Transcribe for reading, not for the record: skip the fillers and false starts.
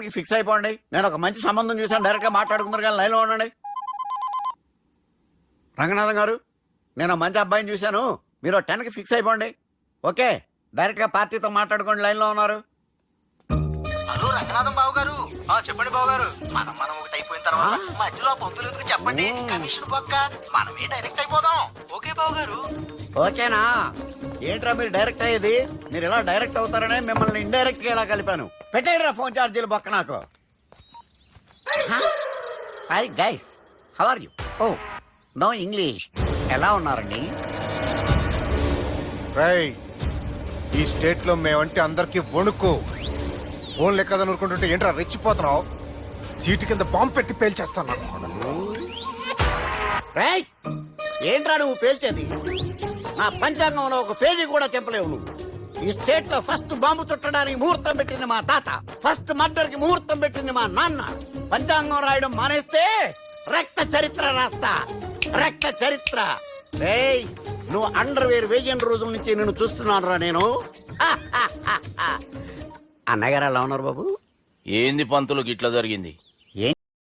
Fix అయిపోండి. నేను ఒక మంచి సంబంధం చూసాను, డైరెక్ట్ గా మాట్లాడుకుందరు కానీ లైన్లో ఉండండి. రంగనాథం గారు, నేను మంచి అబ్బాయిని చూశాను, మీరు 10కి ఫిక్స్ అయిపోండి. ఓకే, డైరెక్ట్ గా పార్టీతో మాట్లాడుకోండి. లైన్ లో ఉన్నారు. హలో రంగనాథం బాబు గారు. చెప్పండి బాబు గారు. మనం ఒకటి అయిపోయిన తర్వాత మధ్యలో పంతులు ఎందుకు చెప్పండి, కమిషన్ పక్క మనమే డైరెక్ట్ అయిపోదాం. ఓకే బాబు గారు. ఓకేనా? ఏంట్రా మీరు డైరెక్ట్ అయ్యేది? మీరు ఇలా డైరెక్ట్ అవుతారనే మిమ్మల్ని ఇండైరెక్ట్ గా ఇలా కలిపాను. పెట్టేయరా ఫోన్ ఛార్జీలు బొక్క నాకు. Hi guys, how are you? Oh no English. ఎలా ఉన్నారండి? రై, ఈ స్టేట్ లో మేమంటే అందరికి వణుకు. ఫోన్ లెక్క అనుకుంటుంటే ఏంట్రా రెచ్చిపోతున్నావు? సీటు కింద బాంబు పెట్టి పేల్చేస్తాను. రేయ్, ఏంట్రా నువ్వు పేల్చేది? నా పంచాంగంలో ఒక పేజీ కూడా చెప్పలేవు నువ్వు. ఈ స్టేట్ లో ఫస్ట్ బాంబు చుట్టడానికి ముహూర్తం పెట్టింది మా తాత, ఫస్ట్ మర్డర్ కి ముహూర్తం పెట్టింది మా నాన్న. పంచాంగం రాయడం మానేస్తే రక్త చరిత్ర రాస్తా, రక్త చరిత్ర. రేయ్, నువ్వు అండర్వేర్ వేయని రోజుల నుంచి నేను చూస్తున్నాను రా నేను. అన్నగారు ఎలా ఉన్నారు బాబు? ఏంది పంతులు గిట్లా జరిగింది?